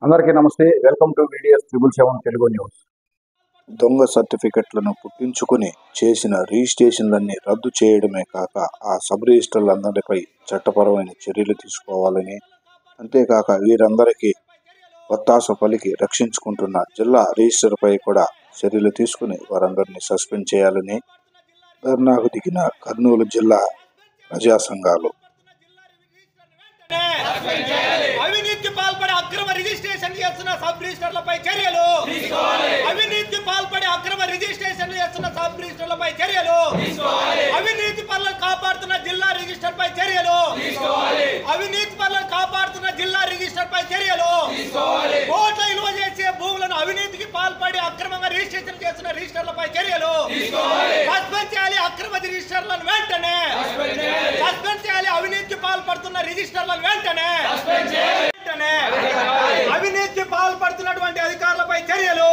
అందరికీ నమస్తే. Welcome to VDS 777 Telugu news. దొంగ సర్టిఫికెట్లను పుట్టించుకుని చేసిన రిజిస్ట్రేషన్లన్నీ రద్దు చేయడమే కాక ఆ సబ్ రిజిస్టర్లందరిపై చట్టపరమైన చర్యలు తీసుకోవాలని, అంతేకాక వీరందరికీ ఒత్తాస పలికి రక్షించుకుంటున్న జిల్లా రిజిస్టర్పై కూడా చర్యలు తీసుకుని వారందరినీ సస్పెండ్ చేయాలని ధర్నాకు దిగిన కర్నూలు జిల్లా ప్రజా సంఘాలు. అవినీతికి పాల్పడి అక్రమ రిజిస్ట్రేషన్ చేస్తున్న సబ్ రిజిస్టర్లపై చర్యలు తీసుకోవాలి. అవినీతికి పాల్పడి అక్రమ రిజిస్ట్రేషన్ చేస్తున్న సబ్ రిజిస్టర్లపై చర్యలు తీసుకోవాలి. అవినీతి పనులను కాపాడుతున్న జిల్లా రిజిస్టర్ పై చర్యలు తీసుకోవాలి. అవినీతి పనులను కాపాడుతున్న జిల్లా రిజిస్టర్ పై చర్యలు తీసుకోవాలి. కోట్ల విలువ చేసే భూములను అవినీతికి పాల్పడి అక్రమంగా రిజిస్ట్రేషన్ చేస్తున్న రిజిస్టర్లపై చర్యలు తీసుకోవాలి. సస్పెండ్ చేయాలి. అక్రమ రిజిస్టర్లను వెంటనే సస్పెండ్ చేయాలి. అవినీతికి పాల్పడుతున్న రిజిస్టర్లను వెంటనే అవినీతికి పాల్పడుతున్నటువంటి అధికారులపై చర్యలు,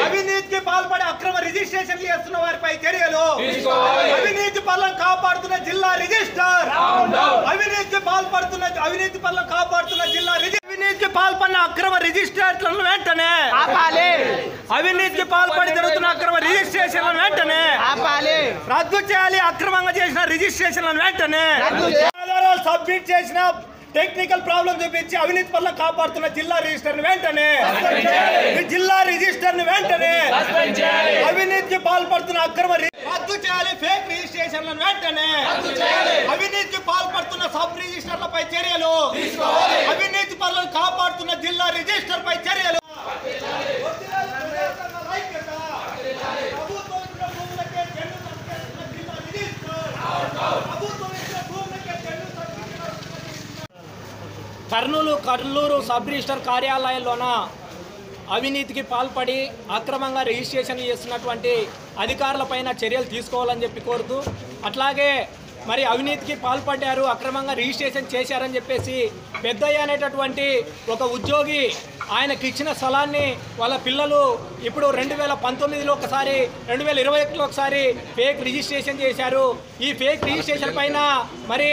అవినీతికి పాల్పడి అక్రమ రిజిస్ట్రేషన్ చేస్తున్న వారిపై చర్యలు, అవినీతి పనులను కాపాడుతున్న జిల్లా రిజిస్టర్, అవినీతికి పాల్పడుతున్న అవినీతి పనులను కాపాడుతున్న జిల్లా అవినీతికి పాల్పడిన అక్రమ రిజిస్ట్రేషన్లను వెంటనే ఆపాలి. అవినీతికి పాల్పడి జరుగుతున్న అక్రమ రిజిస్ట్రేషన్లను వెంటనే ఆపాలి. రద్దు చేయాలి. అక్రమంగా చేసిన రిజిస్ట్రేషన్లను వెంటనే ఆధారాలు సబ్మిట్ చేసిన టెక్నికల్ ప్రాబ్లం చూపించి అవినీతి పనులు కాపాడుతున్న జిల్లా రిజిస్టర్ వెంటనే జిల్లా రిజిస్టర్ వెంటనే అవినీతికి పాల్పడుతున్న అక్రమ రద్దు చేయాలి. ఫేక్ రిజిస్ట్రేషన్లను వెంటనే అవినీతికి పాల్పడుతున్న సబ్ రిజిస్టర్లపై చర్యలు, అవినీతి పనులను కాపాడుతున్న జిల్లా రిజిస్టర్ పై చర్యలు. కర్నూలు సబ్ రిజిస్టర్ కార్యాలయంలోన అవినీతికి పాల్పడి అక్రమంగా రిజిస్ట్రేషన్ చేస్తున్నటువంటి అధికారులపైన చర్యలు తీసుకోవాలని చెప్పి కోరుతూ, అట్లాగే మరి అవినీతికి పాల్పడ్డారు, అక్రమంగా రిజిస్ట్రేషన్ చేశారని చెప్పేసి పెద్దయ్య అనేటటువంటి ఒక ఉద్యోగి ఆయనకి ఇచ్చిన స్థలాన్ని వాళ్ళ పిల్లలు ఇప్పుడు 2019లో ఒకసారి 2021లో ఒకసారి ఫేక్ రిజిస్ట్రేషన్ చేశారు. ఈ ఫేక్ రిజిస్ట్రేషన్ పైన మరి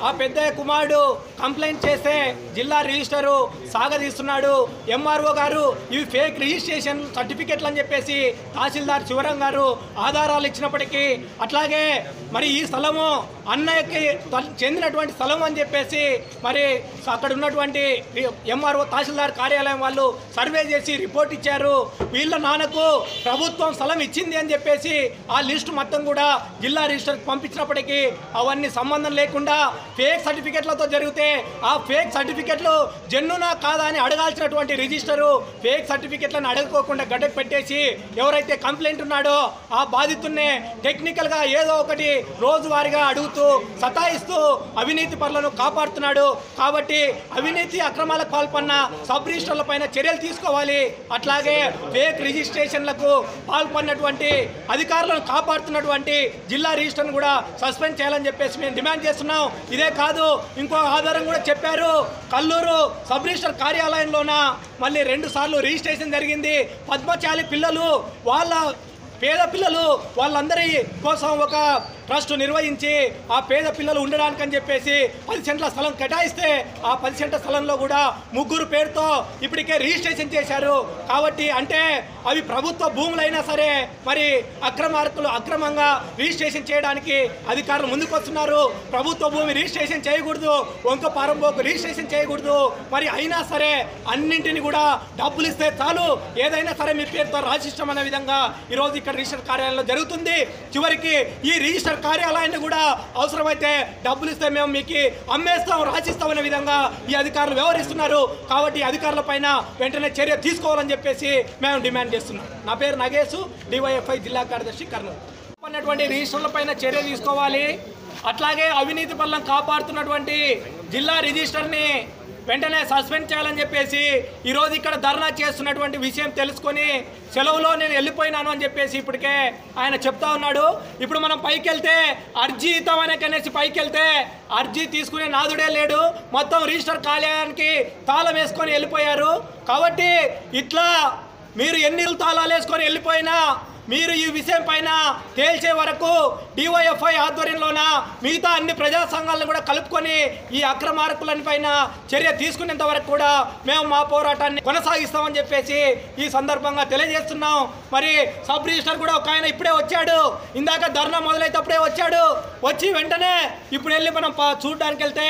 ఆ పెద్దయ్య కుమారుడు కంప్లైంట్ చేస్తే జిల్లా రిజిస్టరు సాగదీస్తున్నాడు. ఎంఆర్ఓ గారు ఇవి ఫేక్ రిజిస్ట్రేషన్ సర్టిఫికెట్లు అని చెప్పేసి తహసీల్దార్ శివరాం గారు ఆధారాలు ఇచ్చినప్పటికీ, అట్లాగే మరి ఈ స్థలము అన్నయ్యకి చెందినటువంటి స్థలం అని చెప్పేసి మరి అక్కడ ఉన్నటువంటి ఎంఆర్ఓ తహసీల్దార్ కార్యాలయం వాళ్ళు సర్వే చేసి రిపోర్ట్ ఇచ్చారు. వీళ్ళ నాన్నకు ప్రభుత్వం స్థలం ఇచ్చింది అని చెప్పేసి ఆ లిస్టు మొత్తం కూడా జిల్లా రిజిస్టర్కి పంపించినప్పటికీ అవన్నీ సంబంధం లేకుండా ఫేక్ సర్టిఫికెట్లతో జరిగితే ఆ ఫేక్ సర్టిఫికెట్లు జెన్యునా కాదా అని అడగాల్సినటువంటి రిజిస్టరు ఫేక్ సర్టిఫికెట్లను అడగకోకుండా గడ్డకు పెట్టేసి ఎవరైతే కంప్లైంట్ ఉన్నాడో ఆ బాధితున్నే టెక్నికల్గా ఏదో ఒకటి రోజువారీగా అడుగుతూ సతాయిస్తూ అవినీతి పనులను కాపాడుతున్నాడు. కాబట్టి అవినీతి అక్రమాలకు పాల్పడిన సబ్ రిజిస్టర్ల పైన చర్యలు తీసుకోవాలి. అట్లాగే ఫేక్ రిజిస్ట్రేషన్లకు పాల్పడినటువంటి అధికారులను కాపాడుతున్నటువంటి జిల్లా రిజిస్టర్ను కూడా సస్పెండ్ చేయాలని చెప్పేసి మేము డిమాండ్ చేస్తున్నాం. ఇదే కాదు, ఇంకో ఆధారం కూడా చెప్పారు. కల్లూరు సబ్ రిజిస్టర్ కార్యాలయంలోన మళ్ళీ 2 సార్లు రిజిస్ట్రేషన్ జరిగింది. పద్మశాలి పిల్లలు పేద పిల్లలు వాళ్ళందరి కోసం ఒక ట్రస్ట్ నిర్వహించి ఆ పేద పిల్లలు ఉండడానికని చెప్పేసి 10 సెంట్ల స్థలం కేటాయిస్తే ఆ 10 సెంట్ల స్థలంలో కూడా 3 పేరుతో ఇప్పటికే రిజిస్ట్రేషన్ చేశారు. కాబట్టి అంటే అవి ప్రభుత్వ భూములైనా సరే మరి అక్రమంగా రిజిస్ట్రేషన్ చేయడానికి అధికారులు ముందుకు వస్తున్నారు. ప్రభుత్వ భూమి రిజిస్ట్రేషన్ చేయకూడదు, వంక పారంపోకు రిజిస్ట్రేషన్ చేయకూడదు. మరి అయినా సరే అన్నింటినీ కూడా డబ్బులు ఇస్తే చాలు, ఏదైనా సరే మీ పేరుతో రాసిష్టం అనే విధంగా ఈరోజు ఇక్కడ రిజిస్టర్ కార్యాలయంలో జరుగుతుంది. చివరికి ఈ రిజిస్టర్ కార్యాలయాన్ని కూడా అవసరమైతే డబ్బులు ఇస్తే మేము మీకు అమ్మేస్తాం, రాసిస్తామనే విధంగా ఈ అధికారులు వ్యవహరిస్తున్నారు. కాబట్టి అధికారుల పైన వెంటనే చర్య తీసుకోవాలని చెప్పేసి మేము డిమాండ్ చేస్తున్నాం. నా పేరు నగేష్, DYFI జిల్లా కార్యదర్శి, కర్నూలు. అన్నటువంటి రిజిస్టర్ల పైన చర్య తీసుకోవాలి. అట్లాగే అవినీతి పనులను కాపాడుతున్నటువంటి జిల్లా రిజిస్టర్ని వెంటనే సస్పెండ్ చేయాలని చెప్పేసి ఈరోజు ఇక్కడ ధర్నా చేస్తున్నటువంటి విషయం తెలుసుకొని సెలవులో నేను వెళ్ళిపోయినాను అని చెప్పేసి ఇప్పటికే ఆయన చెప్తా ఉన్నాడు. ఇప్పుడు మనం పైకి వెళ్తే అర్జీ ఇద్దామనే కనేసి పైకి వెళ్తే అర్జీ తీసుకునే నాదుడే లేడు. మొత్తం రిజిస్టర్ కార్యాలయానికి తాళం వేసుకొని వెళ్ళిపోయారు. కాబట్టి ఇట్లా మీరు ఎన్ని తాళాలు వేసుకొని వెళ్ళిపోయినా మీరు ఈ విషయం పైన తేల్చే వరకు డివైఎఫ్ఐ ఆధ్వర్యంలోన మిగతా అన్ని ప్రజా సంఘాలను కూడా కలుపుకొని ఈ అక్రమార్కులని పైన చర్య తీసుకునేంత వరకు కూడా మేము మా పోరాటాన్ని కొనసాగిస్తామని చెప్పేసి ఈ సందర్భంగా తెలియజేస్తున్నాం. మరి సబ్ రిజిస్టర్ కూడా ఒక ఆయన ఇప్పుడే వచ్చాడు, ఇందాక ధర్నా మొదలైతేప్పుడే వచ్చాడు. వచ్చి వెంటనే ఇప్పుడు వెళ్ళి మనం చూడడానికి వెళ్తే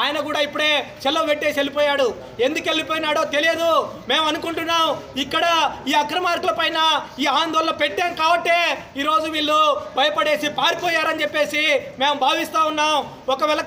ఆయన కూడా ఇప్పుడే సెలవు పెట్టేసి వెళ్ళిపోయాడు. ఎందుకు వెళ్ళిపోయినాడో తెలియదు. మేము అనుకుంటున్నాం ఇక్కడ ఈ అక్రమార్కుల పైన ఈ ఆందోళన పెట్టాం కాబట్టి ఈరోజు వీళ్ళు భయపడేసి పారిపోయారని చెప్పేసి మేము భావిస్తూ ఉన్నాం. ఒకవేళ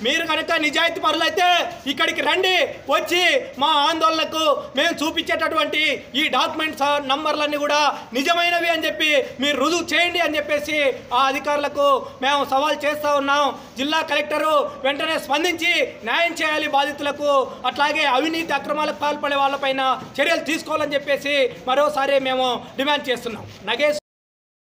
మీరు కనుక నిజాయితీ పరులైతే ఇక్కడికి రండి, వచ్చి మా ఆందోళనకు మేము చూపించేటటువంటి ఈ డాక్యుమెంట్స్ నంబర్లన్నీ కూడా నిజమైనవి అని చెప్పి మీరు రుజువు చేయండి అని చెప్పేసి ఆ అధికారులకు మేము సవాల్ చేస్తూ ఉన్నాం. జిల్లా కలెక్టరు వెంటనే స్పందించి న్యాయం చేయాలి బాధితులకు, అట్లాగే అవినీతి అక్రమాలకు పాల్పడే వాళ్ళపైన చర్యలు తీసుకోవాలని చెప్పేసి మరోసారి మేము డిమాండ్ చేస్తున్నాం. నగేష్.